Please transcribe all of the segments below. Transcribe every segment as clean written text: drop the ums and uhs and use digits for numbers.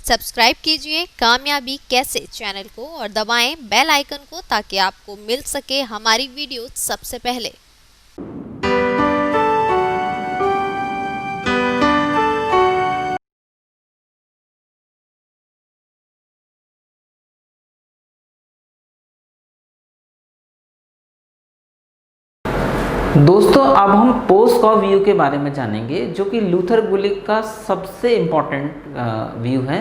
Subscribe कीजिए कामयाबी कैसे चैनल को और दबाएं बेल आइकन को ताकि आपको मिल सके हमारी वीडियो सबसे पहले। दोस्तों अब हम पोस्ट कॉप व्यू के बारे में जानेंगे, जो कि लूथर गुलिक का सबसे इम्पॉर्टेंट व्यू है।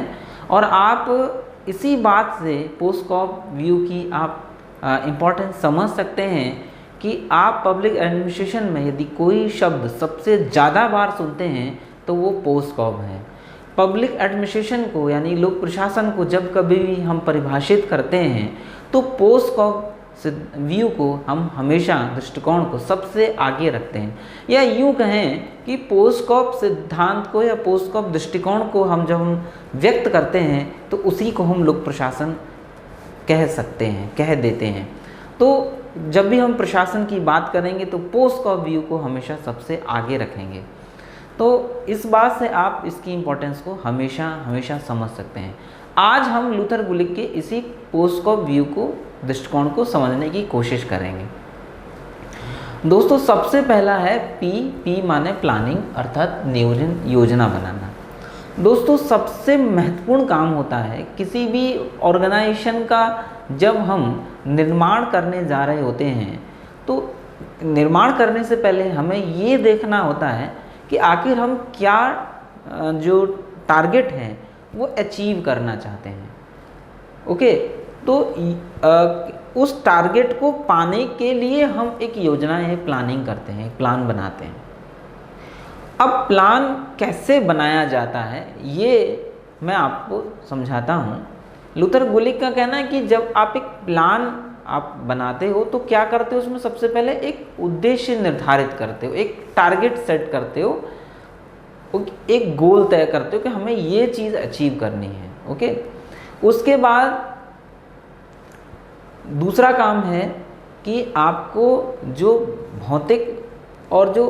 और आप इसी बात से पोस्ट कॉप व्यू की आप इम्पोर्टेंस समझ सकते हैं कि आप पब्लिक एडमिनिस्ट्रेशन में यदि कोई शब्द सबसे ज़्यादा बार सुनते हैं तो वो पोस्ट कॉप है। पब्लिक एडमिनिस्ट्रेशन को यानी लोक प्रशासन को जब कभी भी हम परिभाषित करते हैं तो पोस्ट कॉप व्यू को हम हमेशा दृष्टिकोण को सबसे आगे रखते हैं, या यूँ कहें कि पोस्ट कॉप सिद्धांत को या पोस्ट कॉप दृष्टिकोण को हम जब हम व्यक्त करते हैं तो उसी को हम लोक प्रशासन कह सकते हैं, कह देते हैं। तो जब भी हम प्रशासन की बात करेंगे तो पोस्ट कॉप व्यू को हमेशा सबसे आगे रखेंगे। तो इस बात से आप इसकी इम्पोर्टेंस को हमेशा हमेशा समझ सकते हैं। आज हम लूथर गुलिक के इसी पोस्ट कॉप व्यू को दृष्टिकोण को समझने की कोशिश करेंगे। दोस्तों सबसे पहला है पी माने प्लानिंग, अर्थात नियोजन, योजना बनाना। दोस्तों सबसे महत्वपूर्ण काम होता है किसी भी ऑर्गेनाइजेशन का। जब हम निर्माण करने जा रहे होते हैं तो निर्माण करने से पहले हमें ये देखना होता है कि आखिर हम क्या जो टारगेट हैं वो अचीव करना चाहते हैं। ओके, तो उस टारगेट को पाने के लिए हम एक योजना या प्लानिंग करते हैं, एक प्लान बनाते हैं। अब प्लान कैसे बनाया जाता है ये मैं आपको समझाता हूँ। लूथर गुलिक का कहना है कि जब आप एक प्लान आप बनाते हो तो क्या करते हो, उसमें सबसे पहले एक उद्देश्य निर्धारित करते हो, एक टारगेट सेट करते हो, एक गोल तय करते हो कि हमें ये चीज़ अचीव करनी है। ओके, उसके बाद दूसरा काम है कि आपको जो भौतिक और जो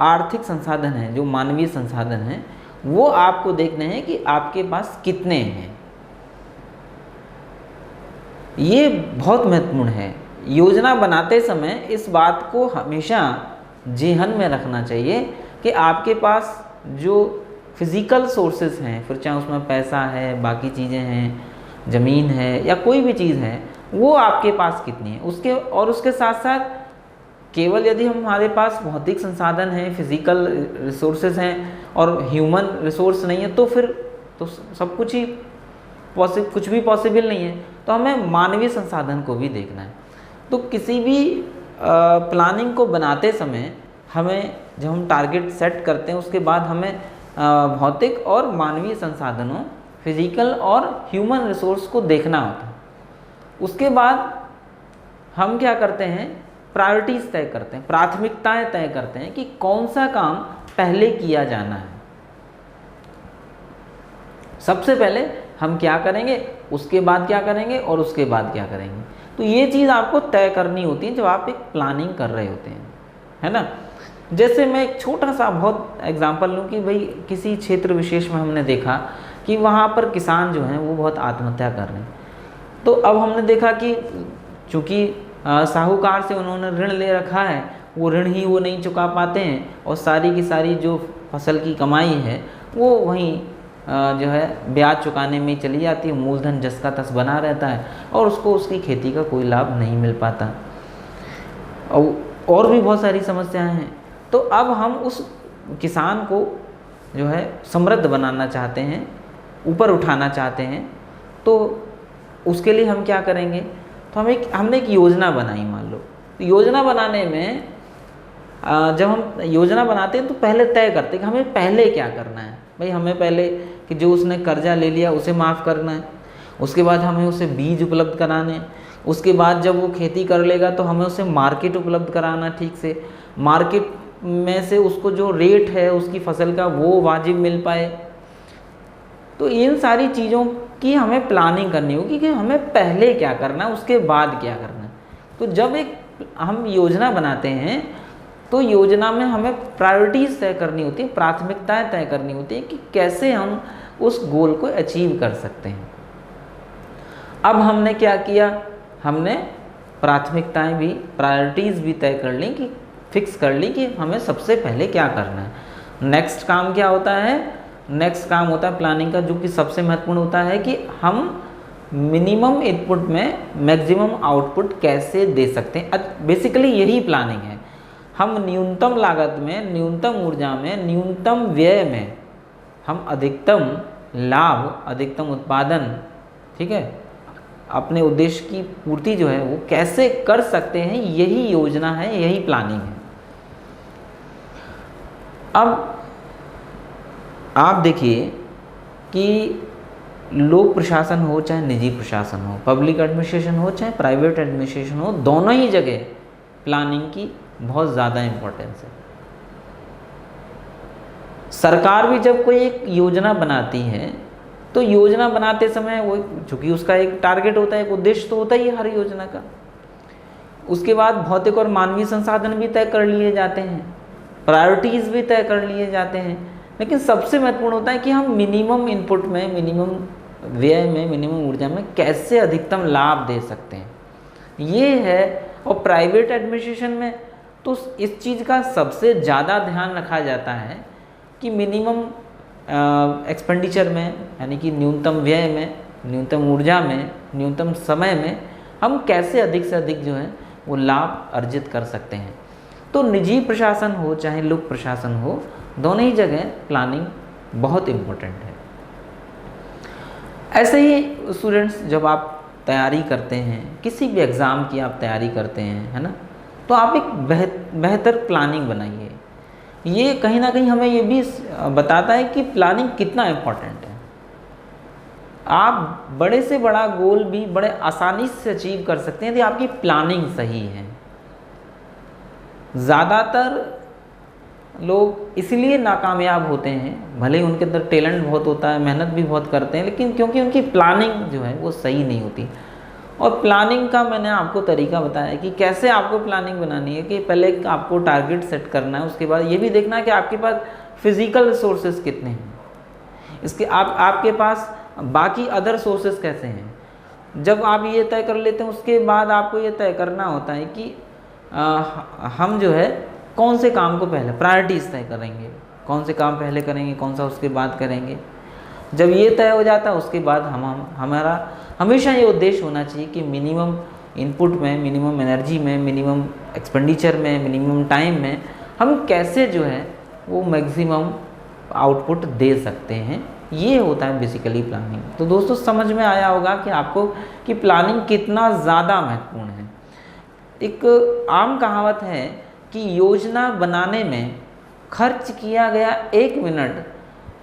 आर्थिक संसाधन हैं, जो मानवीय संसाधन हैं, वो आपको देखने हैं कि आपके पास कितने हैं। ये बहुत महत्वपूर्ण है। योजना बनाते समय इस बात को हमेशा जेहन में रखना चाहिए कि आपके पास जो फिज़िकल सोर्सेस हैं, फिर चाहे उसमें पैसा है, बाकी चीज़ें हैं, ज़मीन है या कोई भी चीज़ है, वो आपके पास कितनी है। उसके साथ साथ केवल यदि हमारे पास भौतिक संसाधन हैं, फिज़िकल रिसोर्सेज हैं और ह्यूमन रिसोर्स नहीं है तो फिर तो सब कुछ ही कुछ भी पॉसिबल नहीं है। तो हमें मानवीय संसाधन को भी देखना है। तो किसी भी प्लानिंग को बनाते समय हमें जब हम टारगेट सेट करते हैं उसके बाद हमें भौतिक और मानवीय संसाधनों, फिजिकल और ह्यूमन रिसोर्स को देखना होता है। उसके बाद हम क्या करते हैं, प्रायोरिटीज़ तय करते हैं, प्राथमिकताएं तय करते हैं कि कौन सा काम पहले किया जाना है। सबसे पहले हम क्या करेंगे, उसके बाद क्या करेंगे और उसके बाद क्या करेंगे। तो ये चीज़ आपको तय करनी होती है जब आप एक प्लानिंग कर रहे होते हैं, है ना। जैसे मैं एक छोटा सा बहुत एग्जांपल लूँ कि भाई किसी क्षेत्र विशेष में हमने देखा कि वहाँ पर किसान जो हैं वो बहुत आत्महत्या कर रहे हैं। तो अब हमने देखा कि चूँकि साहूकार से उन्होंने ऋण ले रखा है, वो ऋण ही वो नहीं चुका पाते हैं और सारी की सारी जो फसल की कमाई है वो वहीं जो है ब्याज चुकाने में चली जाती है। मूलधन जस का तस बना रहता है और उसको उसकी खेती का कोई लाभ नहीं मिल पाता। और भी बहुत सारी समस्याएं हैं। तो अब हम उस किसान को जो है समृद्ध बनाना चाहते हैं, ऊपर उठाना चाहते हैं। तो उसके लिए हम क्या करेंगे, तो हमने एक योजना बनाई। मान लो योजना बनाने में जब हम योजना बनाते हैं तो पहले तय करते हैं कि हमें पहले क्या करना है। भाई हमें पहले कि जो उसने कर्जा ले लिया उसे माफ़ करना है, उसके बाद हमें उसे बीज उपलब्ध कराने हैं, उसके बाद जब वो खेती कर लेगा तो हमें उसे मार्केट उपलब्ध कराना, ठीक से मार्केट में से उसको जो रेट है उसकी फसल का वो वाजिब मिल पाए। तो इन सारी चीज़ों की हमें प्लानिंग करनी होगी कि हमें पहले क्या करना है, उसके बाद क्या करना है। तो जब एक हम योजना बनाते हैं तो योजना में हमें प्रायोरिटीज़ तय करनी होती है, प्राथमिकताएं तय करनी होती है कि कैसे हम उस गोल को अचीव कर सकते हैं। अब हमने क्या किया, हमने प्राथमिकताएं भी, प्रायोरिटीज़ भी तय कर ली, कि फिक्स कर ली कि हमें सबसे पहले क्या करना है। नेक्स्ट काम क्या होता है, नेक्स्ट काम होता है प्लानिंग का, जो कि सबसे महत्वपूर्ण होता है कि हम मिनिमम इनपुट में मैक्सिमम आउटपुट कैसे दे सकते हैं। बेसिकली यही प्लानिंग है, हम न्यूनतम लागत में, न्यूनतम ऊर्जा में, न्यूनतम व्यय में हम अधिकतम लाभ, अधिकतम उत्पादन, ठीक है, अपने उद्देश्य की पूर्ति जो है वो कैसे कर सकते हैं, यही योजना है, यही प्लानिंग है। अब आप देखिए कि लोक प्रशासन हो चाहे निजी प्रशासन हो, पब्लिक एडमिनिस्ट्रेशन हो चाहे प्राइवेट एडमिनिस्ट्रेशन हो, दोनों ही जगह प्लानिंग की बहुत ज़्यादा इम्पोर्टेंस है। सरकार भी जब कोई एक योजना बनाती है तो योजना बनाते समय वो, चूँकि उसका एक टारगेट होता है, एक उद्देश्य तो होता ही है हर योजना का। उसके बाद भौतिक और मानवीय संसाधन भी तय कर लिए जाते हैं, प्रायोरिटीज़ भी तय कर लिए जाते हैं, लेकिन सबसे महत्वपूर्ण होता है कि हम मिनिमम इनपुट में, मिनिमम व्यय में, मिनिमम ऊर्जा में कैसे अधिकतम लाभ दे सकते हैं, ये है। और प्राइवेट एडमिनिस्ट्रेशन में तो इस चीज़ का सबसे ज़्यादा ध्यान रखा जाता है कि मिनिमम एक्सपेंडिचर में, यानी कि न्यूनतम व्यय में, न्यूनतम ऊर्जा में, न्यूनतम समय में हम कैसे अधिक से अधिक जो है वो लाभ अर्जित कर सकते हैं। तो निजी प्रशासन हो चाहे लोक प्रशासन हो, दोनों ही जगह प्लानिंग बहुत इम्पोर्टेंट है। ऐसे ही स्टूडेंट्स, जब आप तैयारी करते हैं, किसी भी एग्ज़ाम की आप तैयारी करते हैं, है ना, तो आप एक बेहतर प्लानिंग बनाइए। ये कहीं ना कहीं हमें ये भी बताता है कि प्लानिंग कितना इम्पोर्टेंट है। आप बड़े से बड़ा गोल भी बड़े आसानी से अचीव कर सकते हैं यदि आपकी प्लानिंग सही है। ज़्यादातर लोग इसलिए नाकामयाब होते हैं, भले ही उनके अंदर टैलेंट बहुत होता है, मेहनत भी बहुत करते हैं, लेकिन क्योंकि उनकी प्लानिंग जो है वो सही नहीं होती। और प्लानिंग का मैंने आपको तरीका बताया कि कैसे आपको प्लानिंग बनानी है, कि पहले आपको टारगेट सेट करना है, उसके बाद ये भी देखना है कि आपके पास फिज़िकल रिसोर्सेज कितने हैं, इसके आपके पास बाकी अदर सोर्सेज कैसे हैं। जब आप ये तय कर लेते हैं, उसके बाद आपको ये तय करना होता है कि हम जो है कौन से काम को पहले प्रायोरिटीज़ तय करेंगे, कौन से काम पहले करेंगे, कौन सा उसके बाद करेंगे। जब ये तय हो जाता है उसके बाद हमारा हमेशा ये उद्देश्य होना चाहिए कि मिनिमम इनपुट में, मिनिमम एनर्जी में, मिनिमम एक्सपेंडिचर में, मिनिमम टाइम में हम कैसे जो है वो मैक्सिमम आउटपुट दे सकते हैं। ये होता है बेसिकली प्लानिंग। तो दोस्तों समझ में आया होगा कि आपको कि प्लानिंग कितना ज़्यादा महत्वपूर्ण है। एक आम कहावत है कि योजना बनाने में खर्च किया गया 1 मिनट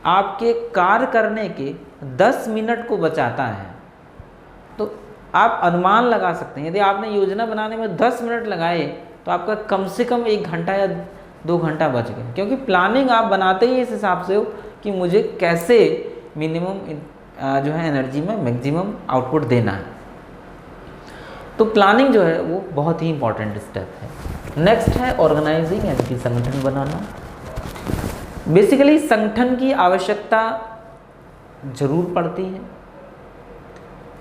आपके कार्य करने के 10 मिनट को बचाता है। तो आप अनुमान लगा सकते हैं, यदि आपने योजना बनाने में 10 मिनट लगाए तो आपका कम से कम 1 घंटा या 2 घंटा बच गया, क्योंकि प्लानिंग आप बनाते ही इस हिसाब से हो कि मुझे कैसे मिनिमम जो है एनर्जी में मैक्सिमम आउटपुट देना है। तो प्लानिंग जो है वो बहुत ही इंपॉर्टेंट स्टेप है। नेक्स्ट है ऑर्गेनाइजिंग, यानी कि संगठन बनाना। बेसिकली संगठन की आवश्यकता जरूर पड़ती है,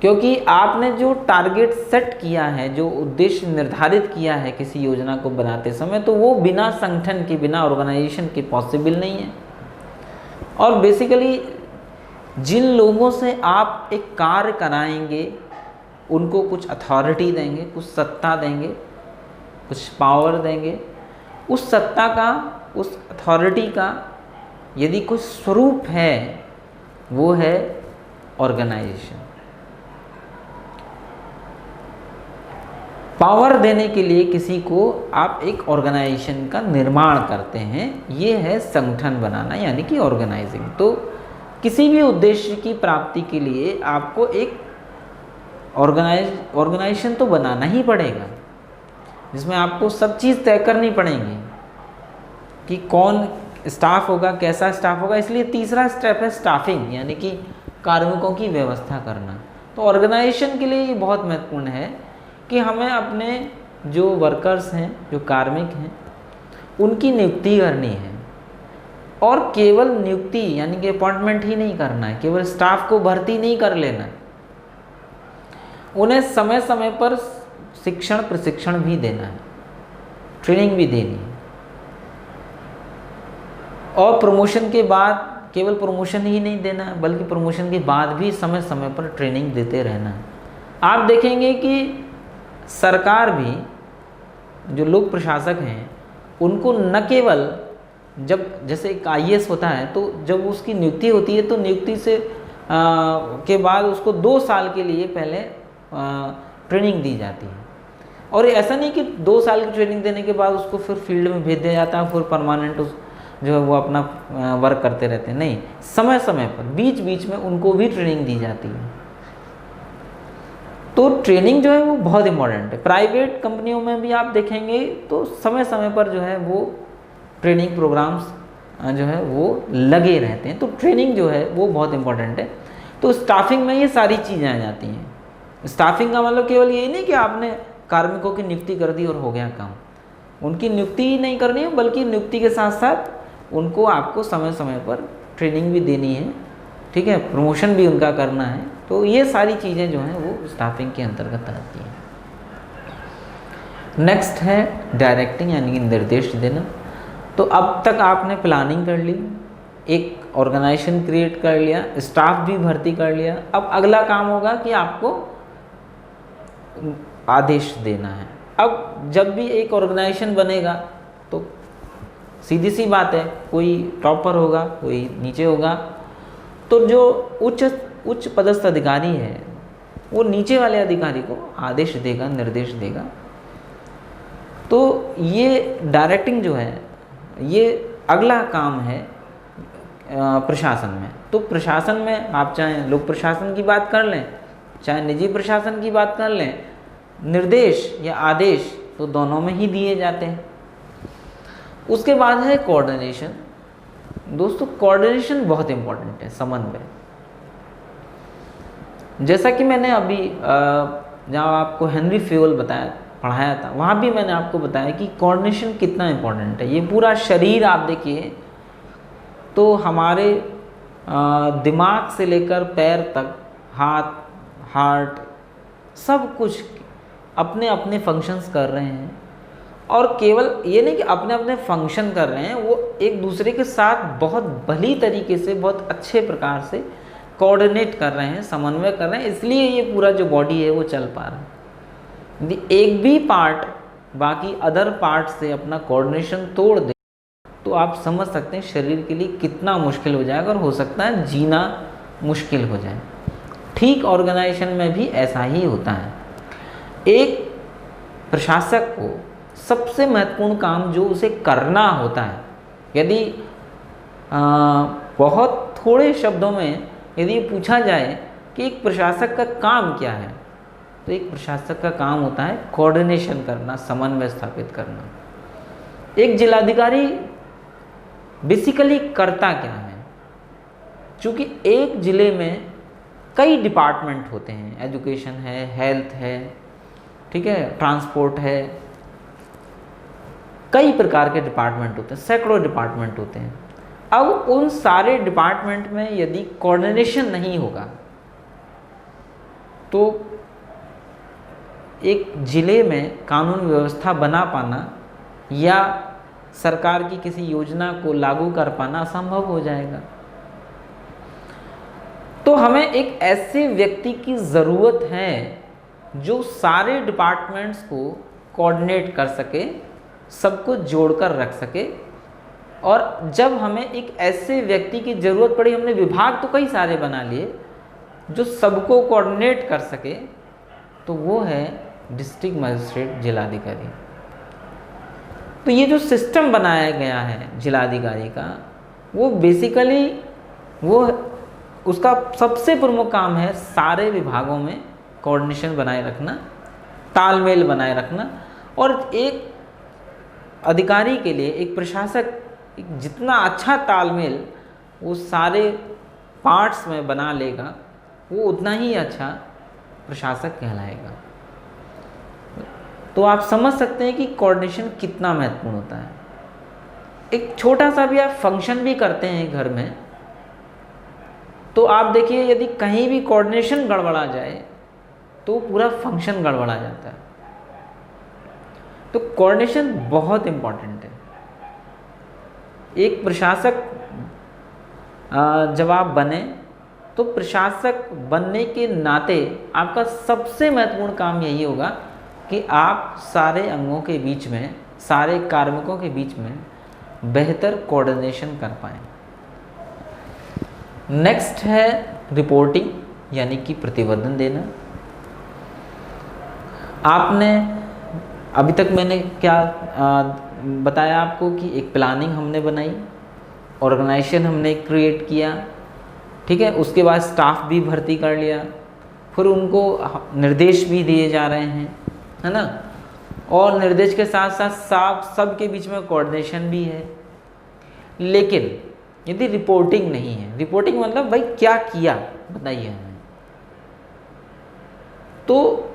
क्योंकि आपने जो टारगेट सेट किया है, जो उद्देश्य निर्धारित किया है किसी योजना को बनाते समय, तो वो बिना संगठन के, बिना ऑर्गेनाइजेशन के पॉसिबल नहीं है। और बेसिकली जिन लोगों से आप एक कार्य कराएंगे उनको कुछ अथॉरिटी देंगे, कुछ सत्ता देंगे, कुछ पावर देंगे, उस सत्ता का, उस अथॉरिटी का यदि कुछ स्वरूप है वो है ऑर्गेनाइजेशन। पावर देने के लिए किसी को आप एक ऑर्गेनाइजेशन का निर्माण करते हैं, ये है संगठन बनाना, यानी कि ऑर्गेनाइजिंग। तो किसी भी उद्देश्य की प्राप्ति के लिए आपको एक ऑर्गेनाइजेशन तो बनाना ही पड़ेगा, जिसमें आपको सब चीज़ तय करनी पड़ेगी कि कौन स्टाफ होगा, कैसा स्टाफ होगा। इसलिए तीसरा स्टेप है स्टाफिंग, यानी कि कार्मिकों की व्यवस्था करना। तो ऑर्गेनाइजेशन के लिए ये बहुत महत्वपूर्ण है कि हमें अपने जो वर्कर्स हैं, जो कार्मिक हैं, उनकी नियुक्ति करनी है। और केवल नियुक्ति यानी कि अपॉइंटमेंट ही नहीं करना है, केवल स्टाफ को भर्ती नहीं कर लेना है, उन्हें समय समय पर शिक्षण प्रशिक्षण भी देना है, ट्रेनिंग भी देनी है। और प्रमोशन के बाद केवल प्रमोशन ही नहीं देना है, बल्कि प्रमोशन के बाद भी समय समय पर ट्रेनिंग देते रहना है। आप देखेंगे कि सरकार भी, जो लोक प्रशासक हैं, उनको न केवल जब जैसे एक IAS होता है तो जब उसकी नियुक्ति होती है तो नियुक्ति से के बाद उसको 2 साल के लिए पहले ट्रेनिंग दी जाती है। और ऐसा नहीं कि 2 साल की ट्रेनिंग देने के बाद उसको फिर फील्ड में भेज दिया जाता है, फिर परमानेंट उस जो है वो अपना वर्क करते रहते हैं। नहीं, समय समय पर बीच बीच में उनको भी ट्रेनिंग दी जाती है। तो ट्रेनिंग जो है वो बहुत इम्पोर्टेंट है। प्राइवेट कंपनियों में भी आप देखेंगे तो समय समय पर जो है वो ट्रेनिंग प्रोग्राम्स जो है वो लगे रहते हैं। तो ट्रेनिंग जो है वो बहुत इम्पोर्टेंट है। तो स्टाफिंग में ये सारी चीज़ें आ जाती हैं। स्टाफिंग का मतलब केवल यही नहीं कि आपने कार्मिकों की नियुक्ति कर दी और हो गया काम। उनकी नियुक्ति ही नहीं करनी है, बल्कि नियुक्ति के साथ साथ उनको आपको समय समय पर ट्रेनिंग भी देनी है, ठीक है, प्रमोशन भी उनका करना है। तो ये सारी चीज़ें जो हैं वो स्टाफिंग के अंतर्गत आती हैं। नेक्स्ट है डायरेक्टिंग यानी कि निर्देश देना। तो अब तक आपने प्लानिंग कर ली, एक ऑर्गेनाइजेशन क्रिएट कर लिया, स्टाफ भी भर्ती कर लिया। अब अगला काम होगा कि आपको आदेश देना है। अब जब भी एक ऑर्गेनाइजेशन बनेगा तो सीधी सी बात है, कोई टॉप पर होगा, कोई नीचे होगा। तो जो उच्च पदस्थ अधिकारी है वो नीचे वाले अधिकारी को आदेश देगा, निर्देश देगा। तो ये डायरेक्टिंग जो है ये अगला काम है प्रशासन में। तो प्रशासन में आप चाहे लोक प्रशासन की बात कर लें, चाहे निजी प्रशासन की बात कर लें, निर्देश या आदेश तो दोनों में ही दिए जाते हैं। उसके बाद है कोऑर्डिनेशन। दोस्तों कोऑर्डिनेशन बहुत इंपॉर्टेंट है, समन्वय। जैसा कि मैंने अभी जहाँ आपको हेनरी फ्यूल पढ़ाया था, वहाँ भी मैंने आपको बताया कि कोऑर्डिनेशन कितना इंपॉर्टेंट है। ये पूरा शरीर आप देखिए तो हमारे दिमाग से लेकर पैर तक, हाथ, हार्ट, सब कुछ अपने अपने फंक्शंस कर रहे हैं। और केवल ये नहीं कि अपने अपने फंक्शन कर रहे हैं, वो एक दूसरे के साथ बहुत भली तरीके से, बहुत अच्छे प्रकार से कोऑर्डिनेट कर रहे हैं, समन्वय कर रहे हैं। इसलिए ये पूरा जो बॉडी है वो चल पा रहा है। यदि एक भी पार्ट बाकी अदर पार्ट से अपना कोऑर्डिनेशन तोड़ दे तो आप समझ सकते हैं शरीर के लिए कितना मुश्किल हो जाएगा, और हो सकता है जीना मुश्किल हो जाए। ठीक ऑर्गेनाइजेशन में भी ऐसा ही होता है। एक प्रशासक को सबसे महत्वपूर्ण काम जो उसे करना होता है, यदि बहुत थोड़े शब्दों में यदि पूछा जाए कि एक प्रशासक का काम क्या है, तो एक प्रशासक का काम होता है कोऑर्डिनेशन करना, समन्वय स्थापित करना। एक जिलाधिकारी बेसिकली करता क्या है? क्योंकि एक ज़िले में कई डिपार्टमेंट होते हैं, एजुकेशन है, हेल्थ है, ठीक है, ट्रांसपोर्ट है, कई प्रकार के डिपार्टमेंट होते हैं, सैकड़ों डिपार्टमेंट होते हैं। अब उन सारे डिपार्टमेंट में यदि कोऑर्डिनेशन नहीं होगा तो एक ज़िले में कानून व्यवस्था बना पाना या सरकार की किसी योजना को लागू कर पाना असंभव हो जाएगा। तो हमें एक ऐसे व्यक्ति की ज़रूरत है जो सारे डिपार्टमेंट्स को कोऑर्डिनेट कर सके, सबको जोड़कर रख सके। और जब हमें एक ऐसे व्यक्ति की ज़रूरत पड़ी, हमने विभाग तो कई सारे बना लिए, जो सबको कोऑर्डिनेट कर सके, तो वो है डिस्ट्रिक्ट मजिस्ट्रेट, जिलाधिकारी। तो ये जो सिस्टम बनाया गया है जिलाधिकारी का, वो बेसिकली उसका सबसे प्रमुख काम है सारे विभागों में कोऑर्डिनेशन बनाए रखना, तालमेल बनाए रखना। और एक अधिकारी के लिए, एक प्रशासक जितना अच्छा तालमेल वो सारे पार्ट्स में बना लेगा, वो उतना ही अच्छा प्रशासक कहलाएगा। तो आप समझ सकते हैं कि कोऑर्डिनेशन कितना महत्वपूर्ण होता है। एक छोटा सा भी आप फंक्शन भी करते हैं घर में, तो आप देखिए यदि कहीं भी कोऑर्डिनेशन गड़बड़ा जाए तो पूरा फंक्शन गड़बड़ा जाता है। तो कोऑर्डिनेशन बहुत इम्पॉर्टेंट है। एक प्रशासक जब आप बने तो प्रशासक बनने के नाते आपका सबसे महत्वपूर्ण काम यही होगा कि आप सारे अंगों के बीच में, सारे कार्मिकों के बीच में बेहतर कोऑर्डिनेशन कर पाएँ। नेक्स्ट है रिपोर्टिंग, यानी कि प्रतिवेदन देना। आपने अभी तक मैंने क्या बताया आपको कि एक प्लानिंग हमने बनाई, ऑर्गेनाइजेशन हमने क्रिएट किया, ठीक है, उसके बाद स्टाफ भी भर्ती कर लिया, फिर उनको निर्देश भी दिए जा रहे हैं, है ना, और निर्देश के साथ साथ सबके बीच में कोऑर्डिनेशन भी है। लेकिन यदि रिपोर्टिंग नहीं है, रिपोर्टिंग मतलब भाई क्या किया बताइए हमें, तो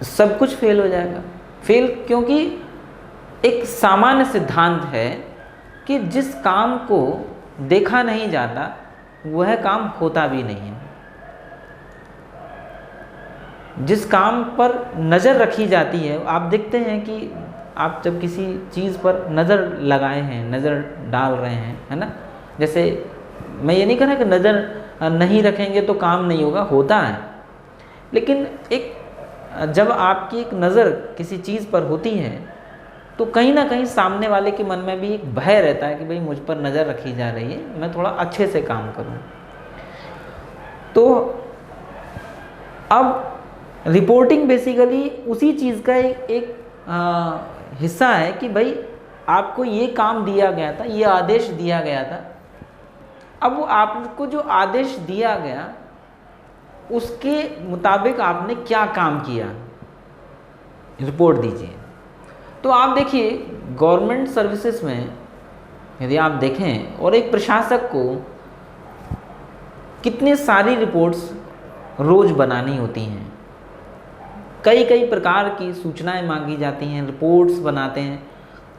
सब कुछ फेल हो जाएगा। फेल क्योंकि एक सामान्य सिद्धांत है कि जिस काम को देखा नहीं जाता वह काम होता भी नहीं है। जिस काम पर नज़र रखी जाती है, आप देखते हैं कि आप जब किसी चीज़ पर नज़र लगाए हैं, नज़र डाल रहे हैं, है ना, जैसे मैं ये नहीं कह रहा कि नज़र नहीं रखेंगे तो काम नहीं होगा, होता है, लेकिन एक जब आपकी एक नज़र किसी चीज़ पर होती है तो कहीं ना कहीं सामने वाले के मन में भी एक भय रहता है कि भाई मुझ पर नज़र रखी जा रही है, मैं थोड़ा अच्छे से काम करूं। तो अब रिपोर्टिंग बेसिकली उसी चीज़ का एक हिस्सा है कि भाई आपको ये काम दिया गया था, ये आदेश दिया गया था, अब वो आपको जो आदेश दिया गया उसके मुताबिक आपने क्या काम किया, रिपोर्ट दीजिए। तो आप देखिए गवर्नमेंट सर्विसेज में यदि आप देखें और एक प्रशासक को कितनी सारी रिपोर्ट्स रोज़ बनानी होती हैं, कई कई प्रकार की सूचनाएं मांगी जाती हैं, रिपोर्ट्स बनाते हैं।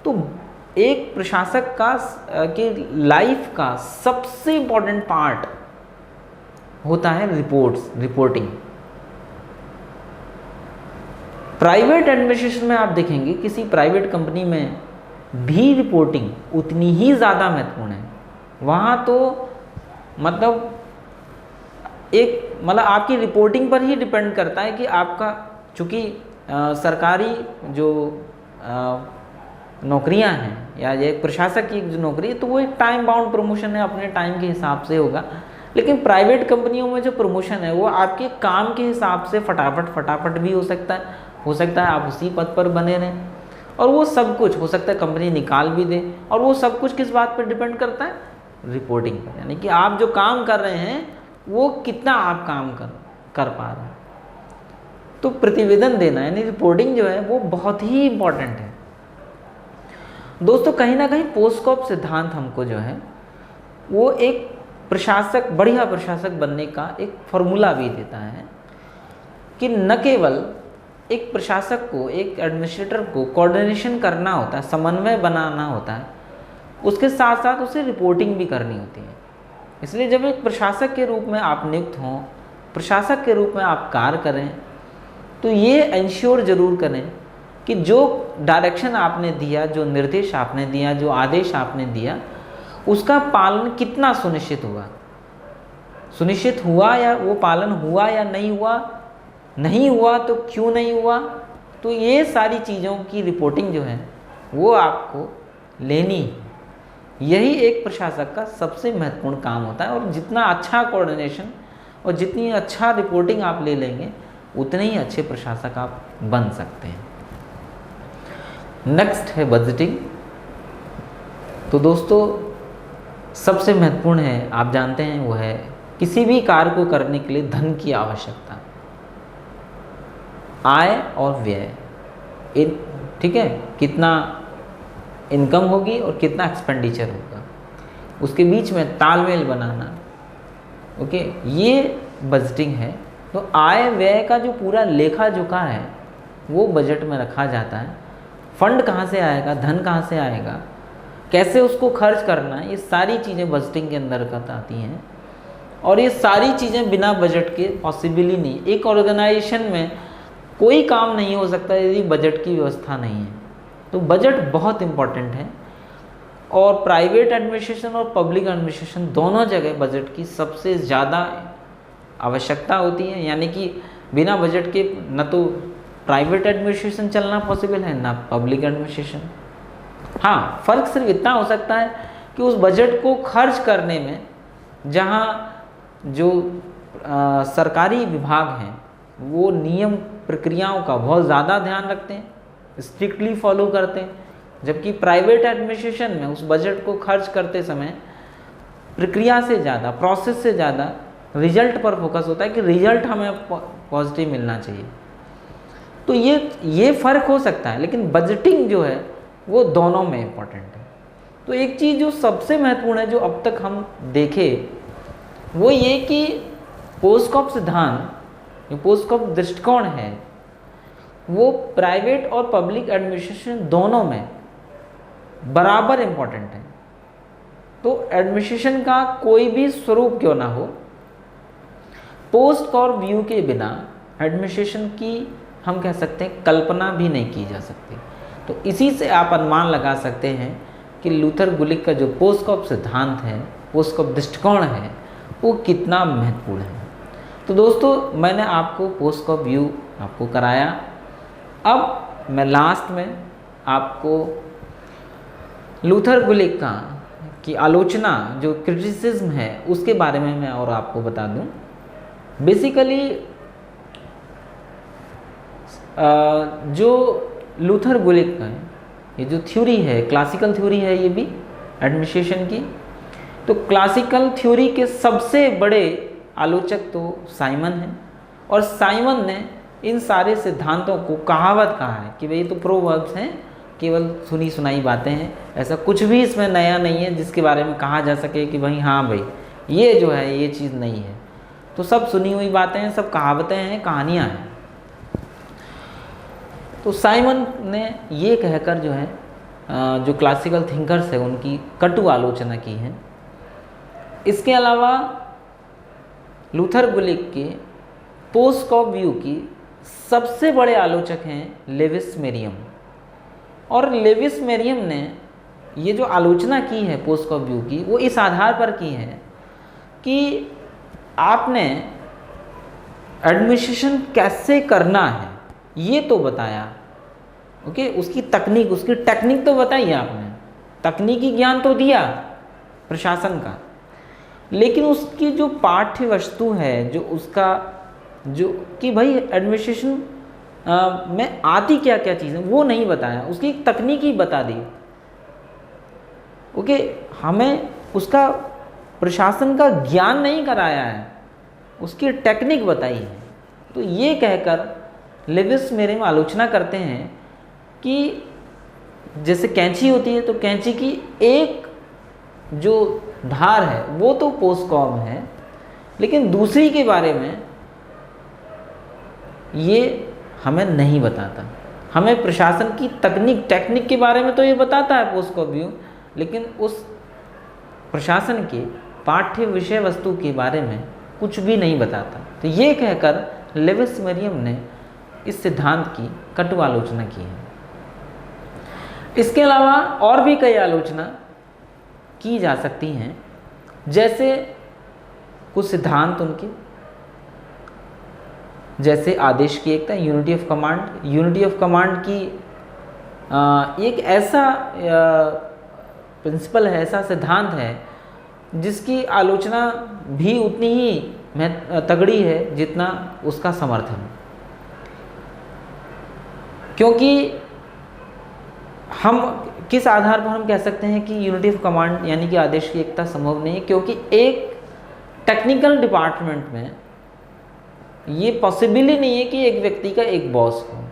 तो एक प्रशासक का के लाइफ का सबसे इम्पोर्टेंट पार्ट होता है रिपोर्टिंग। प्राइवेट एडमिनिस्ट्रेशन में आप देखेंगे किसी प्राइवेट कंपनी में भी रिपोर्टिंग उतनी ही ज़्यादा महत्वपूर्ण है। वहाँ तो मतलब आपकी रिपोर्टिंग पर ही डिपेंड करता है कि आपका, चूँकि सरकारी जो नौकरियां हैं या ये प्रशासक की जो नौकरी है तो वो एक टाइम बाउंड प्रमोशन है, अपने टाइम के हिसाब से होगा। लेकिन प्राइवेट कंपनियों में जो प्रमोशन है वो आपके काम के हिसाब से फटाफट भी हो सकता है आप उसी पद पर बने रहें, और वो सब कुछ हो सकता है कंपनी निकाल भी दे। और वो सब कुछ किस बात पर डिपेंड करता है, रिपोर्टिंग पर, यानी कि आप जो काम कर रहे हैं वो कितना आप काम कर पा रहे हैं। तो प्रतिवेदन देना यानी रिपोर्टिंग जो है वो बहुत ही इम्पोर्टेंट है दोस्तों। कहीं ना कहीं पोस्टकॉप सिद्धांत हमको जो है वो एक प्रशासक, बढ़िया प्रशासक बनने का एक फॉर्मूला भी देता है कि न केवल एक प्रशासक को, एक एडमिनिस्ट्रेटर को कोऑर्डिनेशन करना होता है, समन्वय बनाना होता है, उसके साथ साथ उसे रिपोर्टिंग भी करनी होती है। इसलिए जब एक प्रशासक के रूप में आप नियुक्त हों, प्रशासक के रूप में आप कार्य करें, तो ये इंश्योर जरूर करें कि जो डायरेक्शन आपने दिया, जो निर्देश आपने दिया, जो आदेश आपने दिया, उसका पालन कितना सुनिश्चित हुआ या वो पालन हुआ या नहीं हुआ तो क्यों नहीं हुआ। तो ये सारी चीज़ों की रिपोर्टिंग जो है वो आपको लेनी है। यही एक प्रशासक का सबसे महत्वपूर्ण काम होता है, और जितना अच्छा कोऑर्डिनेशन और जितनी अच्छा रिपोर्टिंग आप ले लेंगे उतने ही अच्छे प्रशासक आप बन सकते हैं। नेक्स्ट है बजटिंग। तो दोस्तों सबसे महत्वपूर्ण है, आप जानते हैं, वो है किसी भी कार्य को करने के लिए धन की आवश्यकता, आय और व्यय, ठीक है, कितना इनकम होगी और कितना एक्सपेंडिचर होगा, उसके बीच में तालमेल बनाना, ओके, ये बजटिंग है। तो आय व्यय का जो पूरा लेखा जोखा है वो बजट में रखा जाता है। फंड कहाँ से आएगा, धन कहाँ से आएगा, कैसे उसको खर्च करना, ये सारी चीज़ें बजटिंग के अंतर्गत आती हैं। और ये सारी चीज़ें बिना बजट के पॉसिबल ही नहीं। एक ऑर्गेनाइजेशन में कोई काम नहीं हो सकता यदि बजट की व्यवस्था नहीं है। तो बजट बहुत इम्पॉर्टेंट है और प्राइवेट एडमिनिस्ट्रेशन और पब्लिक एडमिनिस्ट्रेशन दोनों जगह बजट की सबसे ज़्यादा आवश्यकता होती है। यानी कि बिना बजट के न तो प्राइवेट एडमिनिस्ट्रेशन चलना पॉसिबल है ना पब्लिक एडमिनिस्ट्रेशन। हाँ, फ़र्क सिर्फ इतना हो सकता है कि उस बजट को खर्च करने में जहाँ जो सरकारी विभाग हैं वो नियम प्रक्रियाओं का बहुत ज़्यादा ध्यान रखते हैं, स्ट्रिक्टली फॉलो करते हैं, जबकि प्राइवेट एडमिनिस्ट्रेशन में उस बजट को खर्च करते समय प्रक्रिया से ज़्यादा, प्रोसेस से ज़्यादा रिजल्ट पर फोकस होता है कि रिजल्ट हमें पॉजिटिव मिलना चाहिए। तो ये फ़र्क हो सकता है, लेकिन बजटिंग जो है वो दोनों में इम्पॉर्टेंट है। तो एक चीज़ जो सबसे महत्वपूर्ण है जो अब तक हम देखें वो ये कि पोस्टकॉप सिद्धांत, जो पोस्टकॉप दृष्टिकोण है वो प्राइवेट और पब्लिक एडमिनिस्ट्रेशन दोनों में बराबर इम्पॉर्टेंट है। तो एडमिनिस्ट्रेशन का कोई भी स्वरूप क्यों ना हो, पोस्टकॉप व्यू के बिना एडमिनिस्ट्रेशन की हम कह सकते हैं कल्पना भी नहीं की जा सकती। तो इसी से आप अनुमान लगा सकते हैं कि लूथर गुलिक का जो पोस्टकॉप सिद्धांत है, पोस्टकॉप दृष्टिकोण है, वो कितना महत्वपूर्ण है। तो दोस्तों, मैंने आपको पोस्टकॉप व्यू आपको कराया। अब मैं लास्ट में आपको लूथर गुलिक का की आलोचना, जो क्रिटिसिज्म है, उसके बारे में मैं और आपको बता दूं। बेसिकली जो लूथर गुलिक का ये जो थ्योरी है, क्लासिकल थ्योरी है ये भी एडमिनिस्ट्रेशन की। तो क्लासिकल थ्योरी के सबसे बड़े आलोचक तो साइमन हैं, और साइमन ने इन सारे सिद्धांतों को कहावत कहा है कि भाई ये तो प्रोवर्ब्स हैं, केवल सुनी सुनाई बातें हैं, ऐसा कुछ भी इसमें नया नहीं है जिसके बारे में कहा जा सके कि भाई हाँ भाई ये जो है ये चीज़ नहीं है। तो सब सुनी हुई बातें हैं, सब कहावतें हैं, कहानियाँ हैं। तो साइमन ने ये कहकर जो है जो क्लासिकल थिंकर्स है उनकी कटु आलोचना की है। इसके अलावा लूथर गुलिक के पोस्टकॉप व्यू की सबसे बड़े आलोचक हैं लेविस मेरियम। और लेविस मेरियम ने ये जो आलोचना की है पोस्टकॉप व्यू की, वो इस आधार पर की है कि आपने एडमिनिस्ट्रेशन कैसे करना है ये तो बताया, ओके, उसकी तकनीक, उसकी टेक्निक तो बताई आपने, तकनीकी ज्ञान तो दिया प्रशासन का, लेकिन उसकी जो पाठ्य वस्तु है, जो उसका जो कि भाई एडमिनिस्ट्रेशन में आती क्या क्या चीज़ें, वो नहीं बताया, उसकी तकनीक ही बता दी। ओके, हमें उसका प्रशासन का ज्ञान नहीं कराया है, उसकी टेक्निक बताई है। तो ये कहकर लेविस मेरियम आलोचना करते हैं कि जैसे कैंची होती है, तो कैंची की एक जो धार है वो तो पोस्टकॉप है, लेकिन दूसरी के बारे में ये हमें नहीं बताता। हमें प्रशासन की टेक्निक के बारे में तो ये बताता है पोस्टकॉप व्यू, लेकिन उस प्रशासन के पाठ्य विषय वस्तु के बारे में कुछ भी नहीं बताता। तो ये कहकर लेविस मेरियम ने इस सिद्धांत की कटु आलोचना की है। इसके अलावा और भी कई आलोचना की जा सकती हैं, जैसे कुछ सिद्धांत उनके, जैसे आदेश की एकता, unity of command. Unity of command की एक ऐसा प्रिंसिपल है, ऐसा सिद्धांत है जिसकी आलोचना भी उतनी ही तगड़ी है जितना उसका समर्थन। क्योंकि हम किस आधार पर हम कह सकते हैं कि यूनिटी ऑफ कमांड यानी कि आदेश की एकता संभव नहीं है, क्योंकि एक टेक्निकल डिपार्टमेंट में ये पॉसिबल ही नहीं है कि एक व्यक्ति का एक बॉस हो।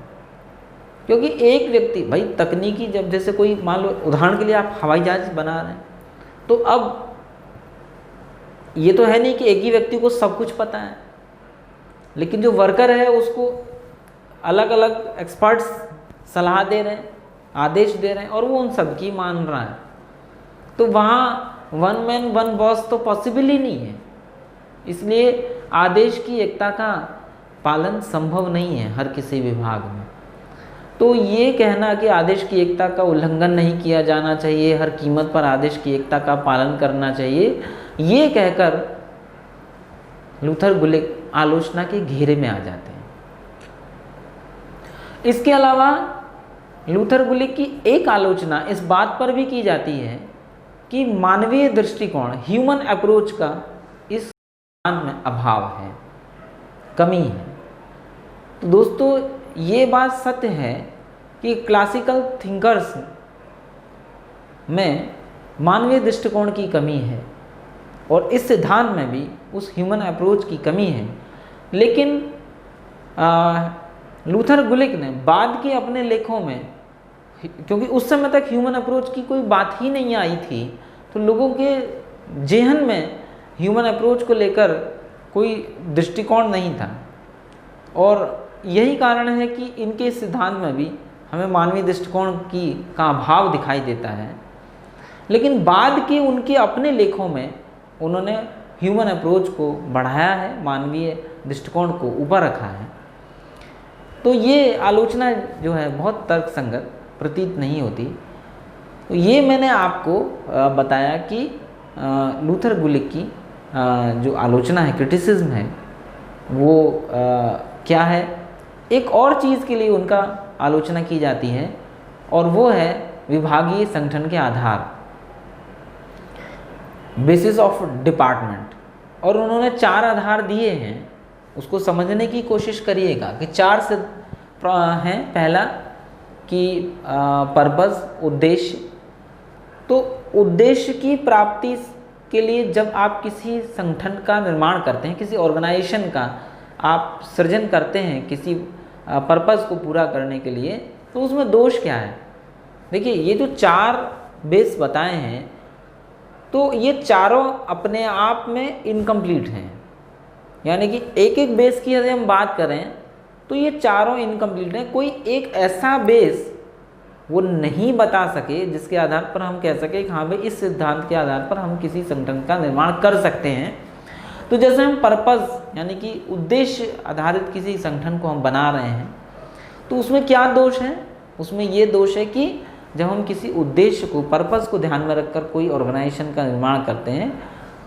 क्योंकि एक व्यक्ति, भाई तकनीकी, जब जैसे कोई मान लो उदाहरण के लिए आप हवाई जहाज बना रहे हैं, तो अब ये तो है नहीं कि एक ही व्यक्ति को सब कुछ पता है, लेकिन जो वर्कर है उसको अलग अलग एक्सपर्ट्स सलाह दे रहे हैं आदेश दे रहे हैं और वो उन सबकी मान रहा है, तो वहाँ वन मैन वन बॉस तो पॉसिबल ही नहीं है। इसलिए आदेश की एकता का पालन संभव नहीं है हर किसी विभाग में। तो ये कहना कि आदेश की एकता का उल्लंघन नहीं किया जाना चाहिए, हर कीमत पर आदेश की एकता का पालन करना चाहिए, ये कहकर लूथर गुलिक आलोचना के घेरे में आ जाते हैं। इसके अलावा लूथर गुलिक की एक आलोचना इस बात पर भी की जाती है कि मानवीय दृष्टिकोण, ह्यूमन अप्रोच का इस ज्ञान में अभाव है, कमी है। तो दोस्तों ये बात सत्य है कि क्लासिकल थिंकर्स में मानवीय दृष्टिकोण की कमी है और इस सिद्धांत में भी उस ह्यूमन अप्रोच की कमी है। लेकिन लूथर गुलिक ने बाद के अपने लेखों में, क्योंकि उस समय तक ह्यूमन अप्रोच की कोई बात ही नहीं आई थी, तो लोगों के जेहन में ह्यूमन अप्रोच को लेकर कोई दृष्टिकोण नहीं था और यही कारण है कि इनके सिद्धांत में भी हमें मानवीय दृष्टिकोण का अभाव दिखाई देता है। लेकिन बाद के उनके अपने लेखों में उन्होंने ह्यूमन अप्रोच को बढ़ाया है, मानवीय दृष्टिकोण को ऊपर रखा है। तो ये आलोचना जो है बहुत तर्कसंगत प्रतीत नहीं होती। तो ये मैंने आपको बताया कि लूथर गुलिक की जो आलोचना है, क्रिटिसिज्म है, वो क्या है। एक और चीज़ के लिए उनका आलोचना की जाती है और वो है विभागीय संगठन के आधार, बेसिस ऑफ डिपार्टमेंट। और उन्होंने 4 आधार दिए हैं, उसको समझने की कोशिश करिएगा कि 4 से हैं। पहला कि पर्पस, उद्देश्य। तो उद्देश्य की प्राप्ति के लिए जब आप किसी संगठन का निर्माण करते हैं, किसी ऑर्गेनाइजेशन का आप सृजन करते हैं किसी पर्पस को पूरा करने के लिए, तो उसमें दोष क्या है। देखिए ये जो 4 बेस बताए हैं, तो ये चारों अपने आप में इनकम्प्लीट हैं। यानी कि एक एक बेस की यदि हम बात करें तो ये चारों इनकम्प्लीट हैं। कोई एक ऐसा बेस वो नहीं बता सके जिसके आधार पर हम कह सके कि हाँ भाई इस सिद्धांत के आधार पर हम किसी संगठन का निर्माण कर सकते हैं। तो जैसे हम पर्पस यानी कि उद्देश्य आधारित किसी संगठन को हम बना रहे हैं, तो उसमें क्या दोष है। उसमें ये दोष है कि जब हम किसी उद्देश्य को, पर्पस को ध्यान में रखकर कोई ऑर्गेनाइजेशन का निर्माण करते हैं,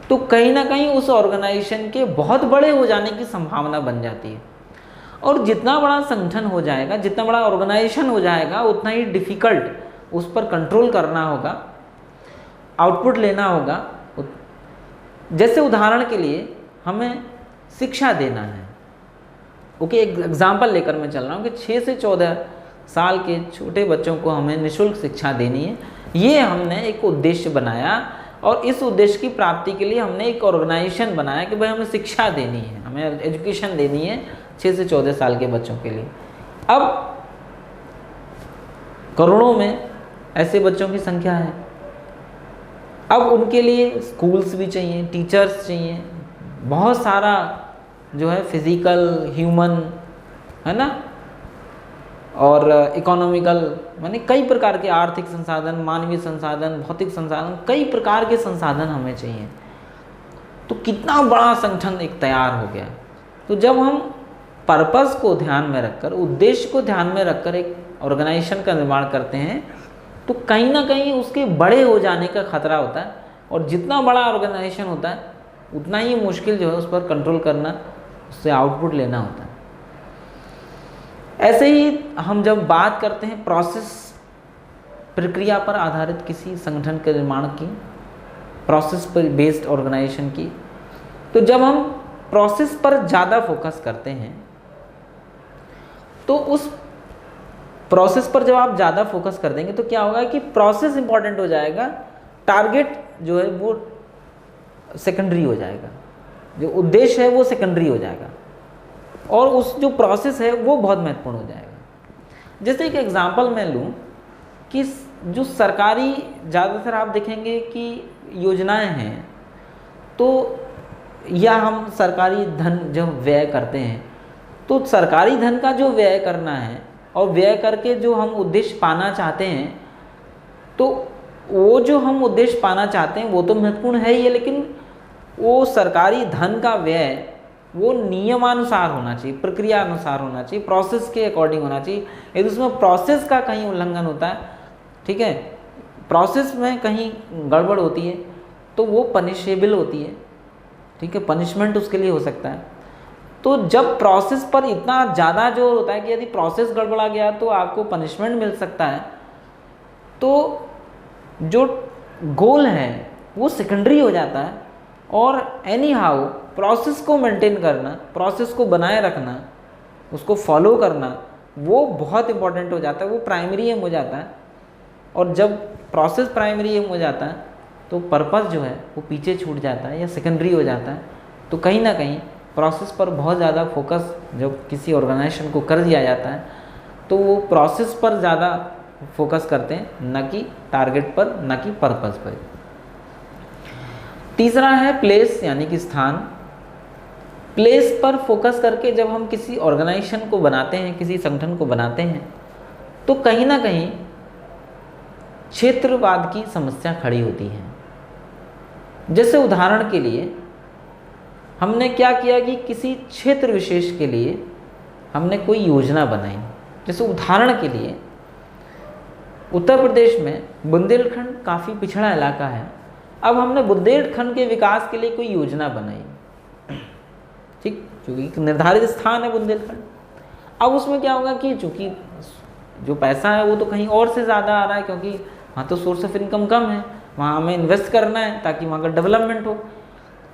तो कहीं ना कहीं उस ऑर्गेनाइजेशन के बहुत बड़े हो जाने की संभावना बन जाती है। और जितना बड़ा संगठन हो जाएगा, जितना बड़ा ऑर्गेनाइजेशन हो जाएगा, उतना ही डिफ़िकल्ट उस पर कंट्रोल करना होगा, आउटपुट लेना होगा। जैसे उदाहरण के लिए हमें शिक्षा देना है। ओके, एक एग्जाम्पल लेकर मैं चल रहा हूँ कि 6 से 14 साल के छोटे बच्चों को हमें निःशुल्क शिक्षा देनी है। ये हमने एक उद्देश्य बनाया और इस उद्देश्य की प्राप्ति के लिए हमने एक ऑर्गेनाइजेशन बनाया कि भाई हमें शिक्षा देनी है, हमें एजुकेशन देनी है 6 से 14 साल के बच्चों के लिए। अब करोड़ों में ऐसे बच्चों की संख्या है। अब उनके लिए स्कूल्स भी चाहिए, टीचर्स चाहिए, बहुत सारा जो है फिजिकल, ह्यूमन, है ना, और इकोनॉमिकल, माने कई प्रकार के आर्थिक संसाधन, मानवीय संसाधन, भौतिक संसाधन, कई प्रकार के संसाधन हमें चाहिए। तो कितना बड़ा संगठन एक तैयार हो गया। तो जब हम पर्पस को ध्यान में रखकर, उद्देश्य को ध्यान में रखकर एक ऑर्गेनाइजेशन का निर्माण करते हैं, तो कहीं ना कहीं उसके बड़े हो जाने का खतरा होता है। और जितना बड़ा ऑर्गेनाइजेशन होता है उतना ही मुश्किल जो है उस पर कंट्रोल करना, उससे आउटपुट लेना होता है। ऐसे ही हम जब बात करते हैं प्रोसेस, प्रक्रिया पर आधारित किसी संगठन के निर्माण की, प्रोसेस पर बेस्ड ऑर्गेनाइजेशन की, तो जब हम प्रोसेस पर ज़्यादा फोकस करते हैं, तो उस प्रोसेस पर जब आप ज़्यादा फोकस कर देंगे तो क्या होगा कि प्रोसेस इंपॉर्टेंट हो जाएगा, टारगेट जो है वो सेकेंडरी हो जाएगा, जो उद्देश्य है वो सेकेंडरी हो जाएगा और उस जो प्रोसेस है वो बहुत महत्वपूर्ण हो जाएगा। जैसे एक एग्जांपल मैं लूँ कि जो सरकारी, ज़्यादातर आप देखेंगे कि योजनाएं हैं, तो या हम सरकारी धन जब व्यय करते हैं, तो सरकारी धन का जो व्यय करना है और व्यय करके जो हम उद्देश्य पाना चाहते हैं, तो वो जो हम उद्देश्य पाना चाहते हैं वो तो महत्वपूर्ण है ही है, लेकिन वो सरकारी धन का व्यय वो नियमानुसार होना चाहिए, प्रक्रिया अनुसार होना चाहिए, प्रोसेस के अकॉर्डिंग होना चाहिए। यदि उसमें प्रोसेस का कहीं उल्लंघन होता है, ठीक है, प्रोसेस में कहीं गड़बड़ होती है तो वो पनिशेबल होती है, ठीक है, पनिशमेंट उसके लिए हो सकता है। तो जब प्रोसेस पर इतना ज़्यादा जोर होता है कि यदि प्रोसेस गड़बड़ा गया तो आपको पनिशमेंट मिल सकता है, तो जो गोल है वो सेकेंडरी हो जाता है। और एनी हाउ प्रोसेस को मेंटेन करना, प्रोसेस को बनाए रखना, उसको फॉलो करना, वो बहुत इंपॉर्टेंट हो जाता है, वो प्राइमरी एम हो जाता है। और जब प्रोसेस प्राइमरी एम हो जाता है तो पर्पस जो है वो पीछे छूट जाता है या सेकेंडरी हो जाता है। तो कहीं ना कहीं प्रोसेस पर बहुत ज़्यादा फोकस जब किसी ऑर्गेनाइजेशन को कर दिया जाता है तो वो प्रोसेस पर ज़्यादा फोकस करते हैं, न कि टारगेट पर, न कि पर्पस पर। तीसरा है प्लेस, यानी कि स्थान। प्लेस पर फोकस करके जब हम किसी ऑर्गेनाइजेशन को बनाते हैं, किसी संगठन को बनाते हैं, तो कहीं ना कहीं क्षेत्रवाद की समस्या खड़ी होती है। जैसे उदाहरण के लिए हमने क्या किया कि किसी क्षेत्र विशेष के लिए हमने कोई योजना बनाई। जैसे उदाहरण के लिए उत्तर प्रदेश में बुंदेलखंड काफ़ी पिछड़ा इलाका है। अब हमने बुंदेलखंड के विकास के लिए कोई योजना बनाई, ठीक, क्योंकि एक निर्धारित स्थान है बुंदेलखंड। अब उसमें क्या होगा कि चूँकि जो पैसा है वो तो कहीं और से ज़्यादा आ रहा है, क्योंकि वहाँ तो सोर्स ऑफ इनकम कम है, वहाँ हमें इन्वेस्ट करना है ताकि वहाँ का डेवलपमेंट हो।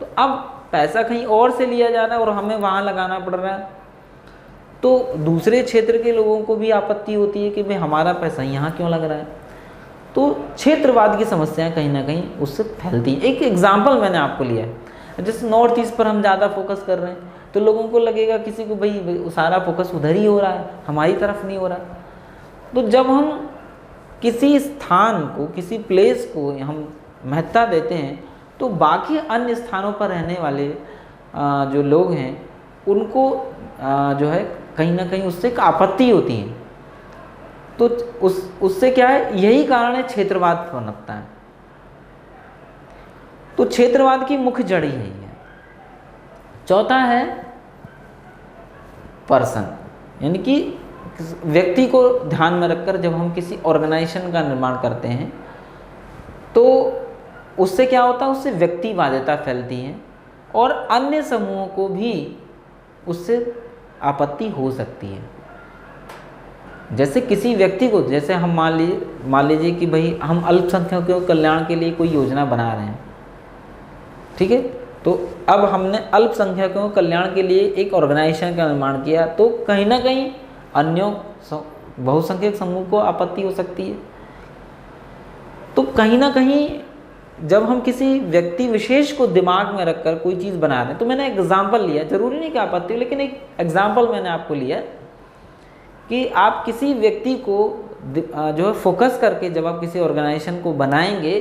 तो अब पैसा कहीं और से लिया जा रहा है और हमें वहाँ लगाना पड़ रहा है, तो दूसरे क्षेत्र के लोगों को भी आपत्ति होती है कि भाई हमारा पैसा यहाँ क्यों लग रहा है। तो क्षेत्रवाद की समस्याएं कहीं ना कहीं उससे फैलती हैं। एक एग्जांपल मैंने आपको लिया है, जैसे नॉर्थ ईस्ट पर हम ज़्यादा फोकस कर रहे हैं तो लोगों को लगेगा किसी को भाई सारा फोकस उधर ही हो रहा है, हमारी तरफ नहीं हो रहा। तो जब हम किसी स्थान को, किसी प्लेस को हम महत्ता देते हैं तो बाकी अन्य स्थानों पर रहने वाले जो लोग हैं उनको जो है कहीं ना कहीं उससे एक आपत्ति होती है। तो उससे क्या है, यही कारण है क्षेत्रवाद पनपता है। तो क्षेत्रवाद की मुख्य जड़ यही है। चौथा है पर्सन, यानी कि व्यक्ति को ध्यान में रखकर जब हम किसी ऑर्गेनाइजेशन का निर्माण करते हैं तो उससे क्या होता है, उससे व्यक्तिवादिता फैलती है और अन्य समूहों को भी उससे आपत्ति हो सकती है। जैसे किसी व्यक्ति को, जैसे हम मान लीजिए कि भाई हम अल्पसंख्यकों के कल्याण के लिए कोई योजना बना रहे हैं, ठीक है, तो अब हमने अल्पसंख्यकों के कल्याण के लिए एक ऑर्गेनाइजेशन का निर्माण किया, तो कहीं ना कहीं अन्यों बहुसंख्यक समूह को आपत्ति हो सकती है। तो कहीं ना कहीं जब हम किसी व्यक्ति विशेष को दिमाग में रखकर कोई चीज़ बना रहे हैं, तो मैंने एग्जाम्पल लिया, जरूरी नहीं कि आपत्ति हो, लेकिन एक एग्जाम्पल मैंने आपको लिया कि आप किसी व्यक्ति को जो है फोकस करके जब आप किसी ऑर्गेनाइजेशन को बनाएंगे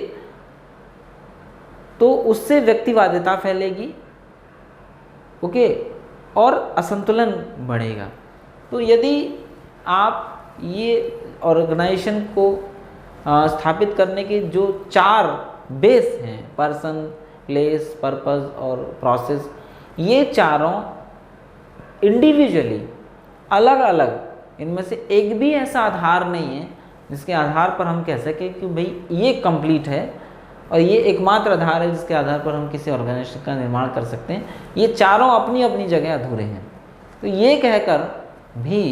तो उससे व्यक्तिवादिता फैलेगी, ओके, और असंतुलन बढ़ेगा। तो यदि आप ये ऑर्गेनाइजेशन को स्थापित करने के जो 4 बेस हैं, पर्सन, प्लेस, पर्पस और प्रोसेस, ये चारों इंडिविजुअली अलग अलग, इनमें से एक भी ऐसा आधार नहीं है जिसके आधार पर हम कह सकें कि भाई ये कंप्लीट है और ये एकमात्र आधार है जिसके आधार पर हम किसी ऑर्गेनाइजेशन का निर्माण कर सकते हैं। ये चारों अपनी अपनी जगह अधूरे हैं। तो ये कहकर भी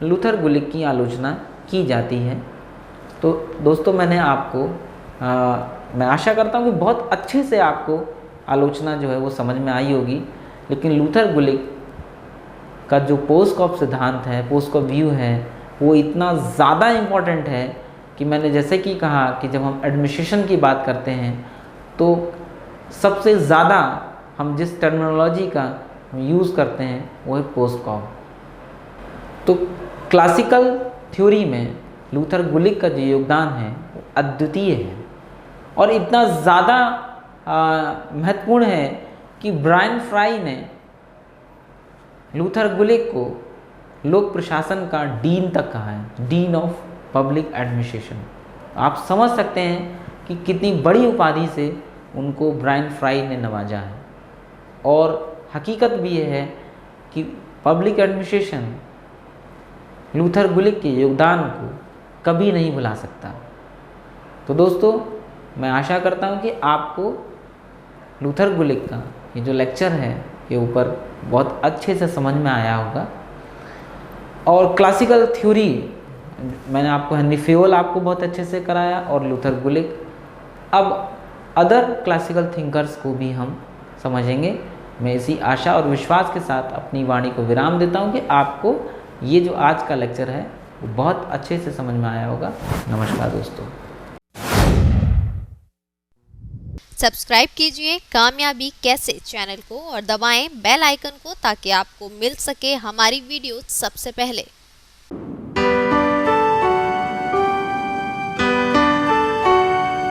लूथर गुलिक की आलोचना की जाती है। तो दोस्तों, मैंने आपको मैं आशा करता हूँ कि बहुत अच्छे से आपको आलोचना जो है वो समझ में आई होगी। लेकिन लूथर गुलिक का जो पोस्टकॉप सिद्धांत है, पोस्टकॉप व्यू है, वो इतना ज़्यादा इम्पॉर्टेंट है कि मैंने जैसे कि कहा कि जब हम एडमिनिस्ट्रेशन की बात करते हैं तो सबसे ज़्यादा हम जिस टर्मिनोलॉजी का यूज़ करते हैं वो है पोस्टकॉप। तो क्लासिकल थ्योरी में लूथर गुलिक का जो योगदान है वो अद्वितीय है और इतना ज़्यादा महत्वपूर्ण है कि ब्रायन फ्राई ने लूथर गुलिक को लोक प्रशासन का डीन तक कहा है, डीन ऑफ पब्लिक एडमिनिस्ट्रेशन। आप समझ सकते हैं कि कितनी बड़ी उपाधि से उनको ब्रायन फ्राई ने नवाजा है। और हकीकत भी ये है कि पब्लिक एडमिनिस्ट्रेशन लूथर गुलिक के योगदान को कभी नहीं भुला सकता। तो दोस्तों, मैं आशा करता हूँ कि आपको लूथर गुलिक का ये जो लेक्चर है के ऊपर बहुत अच्छे से समझ में आया होगा। और क्लासिकल थ्योरी मैंने आपको, हेनरी फेयोल आपको बहुत अच्छे से कराया और लूथर गुलिक। अब अदर क्लासिकल थिंकर्स को भी हम समझेंगे। मैं इसी आशा और विश्वास के साथ अपनी वाणी को विराम देता हूँ कि आपको ये जो आज का लेक्चर है वो बहुत अच्छे से समझ में आया होगा। नमस्कार दोस्तों। सब्सक्राइब कीजिए कामयाबी कैसे चैनल को और दबाएं बेल आइकन को ताकि आपको मिल सके हमारी वीडियो सबसे पहले।